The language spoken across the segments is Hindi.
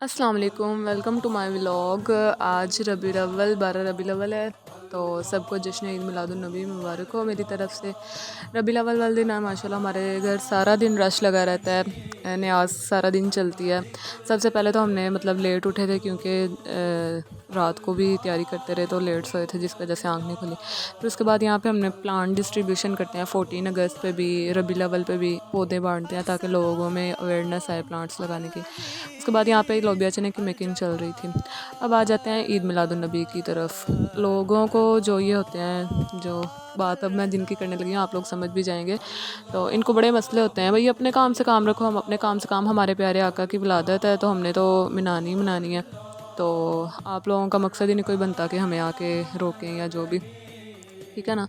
अस्सलाम वालेकुम, वेलकम टू माय व्लॉग। आज रबीउल अव्वल 12 रबीउल अव्वल है, तो सबको जश्न ईद मिलादुन्नबी मुबारक हो मेरी तरफ़ से। रबीउल अव्वल वाले दिन माशाल्लाह हमारे घर सारा दिन रश लगा रहता है, न्याज सारा दिन चलती है। सबसे पहले तो हमने मतलब लेट उठे थे क्योंकि रात को भी तैयारी करते रहे तो लेट सोए थे, जिस वजह से आँख नहीं खुली। फिर उसके बाद यहाँ पे हमने प्लांट डिस्ट्रीब्यूशन करते हैं। 14 अगस्त पे भी, रबीउल अव्वल पे भी पौधे बांटते हैं ताकि लोगों में अवेयरनेस आए प्लांट्स लगाने की। उसके बाद यहाँ पे लोबिया चने की मेकिंग चल रही थी। अब आ जाते हैं ईद मिलादुन्नबी की तरफ। लोगों को जो ये होते हैं, जो बात अब मैं जिनकी करने लगी हूँ आप लोग समझ भी जाएंगे, तो इनको बड़े मसले होते हैं। भाई अपने काम से काम रखो, हम अपने काम से काम, हमारे प्यारे आका की विलादत है तो हमने तो मनानी ही मनानी है। तो आप लोगों का मकसद ही नहीं कोई बनता कि हमें आके रोकें या जो भी, ठीक है ना।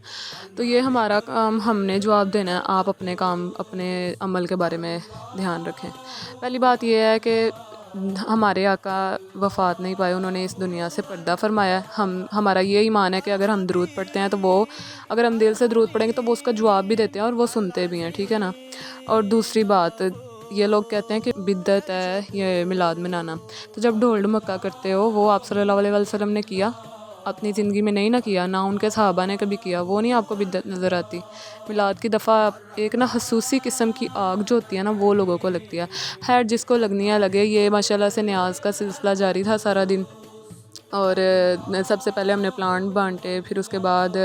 तो ये हमारा काम, हमने जवाब देना है, आप अपने काम अपने अमल के बारे में ध्यान रखें। पहली बात ये है कि हमारे आका वफ़ात नहीं पाए, उन्होंने इस दुनिया से पर्दा फरमाया। हमारा ये ईमान है कि अगर हम दरूद पढ़ते हैं तो वो, अगर हम दिल से दरूद पढ़ेंगे तो वो उसका जवाब भी देते हैं और वो सुनते भी हैं, ठीक है ना। और दूसरी बात, ये लोग कहते हैं कि बिद्दत है ये मिलाद मनाना। तो जब ढोल ढमक्का करते हो, वो आप सल्लल्लाहु अलैहि वसल्लम ने किया अपनी ज़िंदगी में नहीं ना किया, ना उनके सहाबा ने कभी किया, वो नहीं आपको बिद्दत नज़र आती। मिलाद की दफ़ा एक ना हसूसी किस्म की आग जो होती है ना, वो लोगों को लगती है। खैर जिसको लगनी है लगे। ये माशाल्लाह से न्याज का सिलसिला जारी था सारा दिन। और सबसे पहले हमने प्लांट बांटे, फिर उसके बाद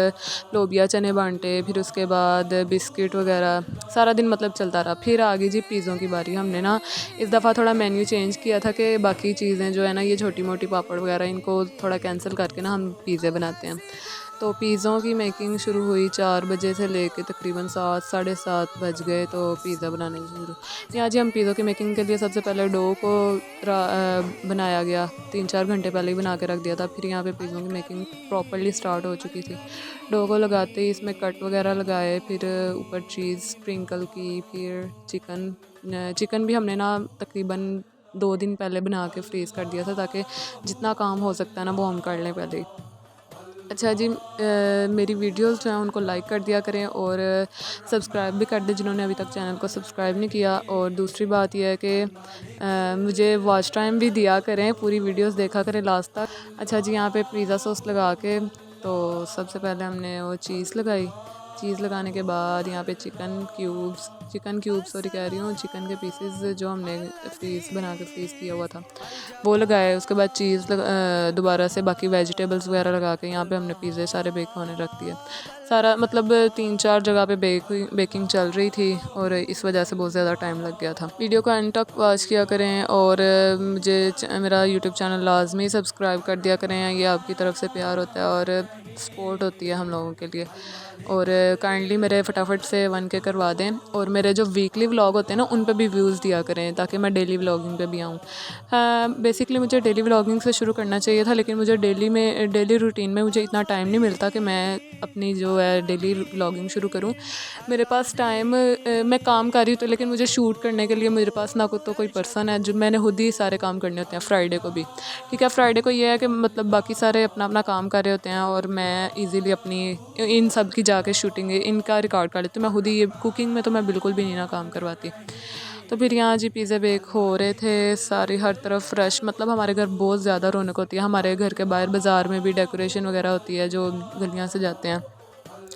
लोबिया चने बांटे, फिर उसके बाद बिस्किट वगैरह, सारा दिन मतलब चलता रहा। फिर आ गई जी पिज़्ज़ों की बारी। हमने ना इस दफ़ा थोड़ा मेन्यू चेंज किया था कि बाकी चीज़ें जो है ना, ये छोटी मोटी पापड़ वगैरह, इनको थोड़ा कैंसिल करके ना हम पिज़्ज़े बनाते हैं। तो पिज़्ज़ों की मेकिंग शुरू हुई 4 बजे से लेके तकरीबन 7 साढ़े 7 बज गए तो पिज़्ज़ा बनाने शुरू। यहाँ जी हम पिज़्ज़ों की मेकिंग के लिए सबसे पहले डो को बनाया गया, 3-4 घंटे पहले ही बना के रख दिया था। फिर यहाँ पे पिज़्ज़ों की मेकिंग प्रॉपर्ली स्टार्ट हो चुकी थी। डो को लगाते ही इसमें कट वगैरह लगाए, फिर ऊपर चीज़ स्प्रिंकल की, फिर चिकन भी हमने ना तकरीबन 2 दिन पहले बना के फ्रीज़ कर दिया था ताकि जितना काम हो सकता है ना वो हम कर लें पहले ही। अच्छा जी, मेरी वीडियोस जो हैं उनको लाइक कर दिया करें और सब्सक्राइब भी कर दें जिन्होंने अभी तक चैनल को सब्सक्राइब नहीं किया। और दूसरी बात यह है कि मुझे वॉच टाइम भी दिया करें, पूरी वीडियोस देखा करें लास्ट तक। अच्छा जी, यहाँ पे पिज़्ज़ा सॉस लगा के, तो सबसे पहले हमने वो चीज़ लगाई। चीज़ लगाने के बाद यहाँ पे चिकन क्यूब्स सॉरी कह रही हूँ, चिकन के पीसेस जो हमने बना के फ्रीज़ किया हुआ था वो लगाए। उसके बाद दोबारा से बाकी वेजिटेबल्स वगैरह लगा के यहाँ पे हमने पिज़्ज़े सारे बेक होने रख दिए। सारा मतलब 3-4 जगह पे बेकिंग चल रही थी और इस वजह से बहुत ज़्यादा टाइम लग गया था। वीडियो को एंड तक वॉच किया करें और मेरा यूट्यूब चैनल लाजमी सब्सक्राइब कर दिया करें। ये आपकी तरफ से प्यार होता है और सपोर्ट होती है हम लोगों के लिए। और काइंडली मेरे फटाफट से 1K करवा दें। और मेरे जो वीकली व्लॉग होते हैं ना, उन पे भी व्यूज़ दिया करें ताकि मैं डेली व्लॉगिंग पे भी आऊँ। बेसिकली मुझे डेली व्लॉगिंग से शुरू करना चाहिए था, लेकिन मुझे डेली रूटीन में मुझे इतना टाइम नहीं मिलता कि मैं अपनी जो है डेली व्लॉगिंग शुरू करूँ। मेरे पास टाइम, मैं काम कर रही हूँ तो, लेकिन मुझे शूट करने के लिए मेरे पास ना तो कोई पर्सन है, जो मैंने खुद ही सारे काम करने होते हैं। फ्राइडे को भी, ठीक है, फ्राइडे को ये है कि मतलब बाकी सारे अपना अपना काम कर रहे होते हैं और मैं इजीली अपनी इन सब की जाके शूटिंग इनका रिकॉर्ड कर लेती हूँ। मैं खुद ही, ये कुकिंग में तो मैं बिल्कुल भी नहीं ना काम करवाती। तो फिर यहाँ जी पिज़्ज़ा बेक हो रहे थे, सारी हर तरफ फ्रेश, मतलब हमारे घर बहुत ज़्यादा रौनक होती है। हमारे घर के बाहर बाज़ार में भी डेकोरेशन वगैरह होती है जो गलियाँ से जाते हैं।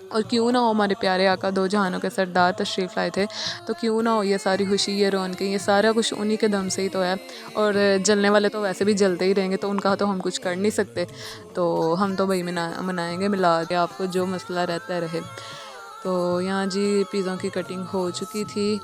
और क्यों ना हो, हमारे प्यारे आका दो जहानों के सरदार तशरीफ़ लाए थे, तो क्यों ना हो ये सारी खुशी, ये रौनकें, ये सारा कुछ उन्हीं के दम से ही तो है। और जलने वाले तो वैसे भी जलते ही रहेंगे, तो उनका तो हम कुछ कर नहीं सकते। तो हम तो भाई मनाएंगे, मिला के आपको जो मसला रहता रहे। तो यहाँ जी पिज़्ज़ों की कटिंग हो चुकी थी।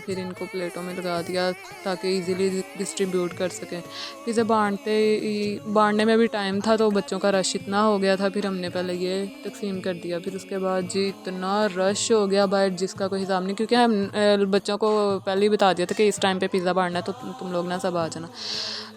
फिर इनको प्लेटों में लगा दिया ताकि इजीली डिस्ट्रीब्यूट कर सकें। पिज़्ज़ा बांटने में भी टाइम था तो बच्चों का रश इतना हो गया था, फिर हमने पहले ये तकसीम कर दिया। फिर उसके बाद जी इतना रश हो गया बाहर जिसका कोई हिसाब नहीं, क्योंकि हम बच्चों को पहले ही बता दिया था कि इस टाइम पे पिज़्ज़ा बांटना है तो तुम लोग ना सब आ जाना।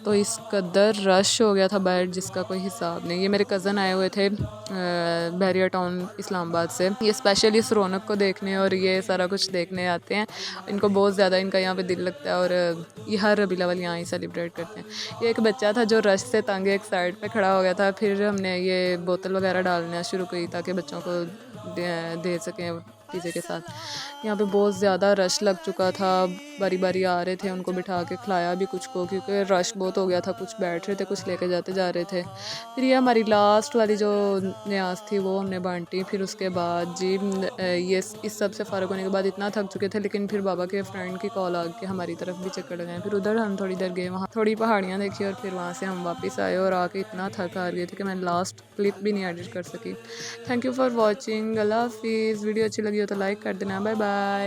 तो इस कदर रश हो गया था बाहर जिसका कोई हिसाब नहीं। ये मेरे कज़न आए हुए थे बहरिया टाउन इस्लामाबाद से, ये स्पेशली इस रौनक को देखने और ये सारा कुछ देखने आते हैं। इनको बहुत ज़्यादा इनका यहाँ पे दिल लगता है और ये हर रबीउल अव्वल यहाँ ही सेलिब्रेट करते हैं। ये एक बच्चा था जो रश से तंग एक साइड पे खड़ा हो गया था। फिर हमने ये बोतल वगैरह डालना शुरू की ताकि बच्चों को दे सकें पिज़्ज़े के साथ। यहाँ पे बहुत ज़्यादा रश लग चुका था, बारी बारी आ रहे थे, उनको बिठा के खिलाया भी कुछ को, क्योंकि रश बहुत हो गया था, कुछ बैठ रहे थे, कुछ लेके जाते जा रहे थे। फिर ये हमारी लास्ट वाली जो न्याज थी वो हमने बांटी। फिर उसके बाद जी ये इस सब से फ़ारग होने के बाद इतना थक चुके थे, लेकिन फिर बाबा के फ्रेंड की कॉल आ के हमारी तरफ भी चक्कर लगाए। फिर उधर हम थोड़ी देर गए, वहाँ थोड़ी पहाड़ियाँ देखी और फिर वहाँ से हम वापस आए और आके इतना थक हार गए थे कि मैं लास्ट क्लिप भी नहीं एडिट कर सकी। Thank you for watching. अल्लाह हाफिज़। वीडियो अच्छी लगी हो तो लाइक कर देना। Bye bye.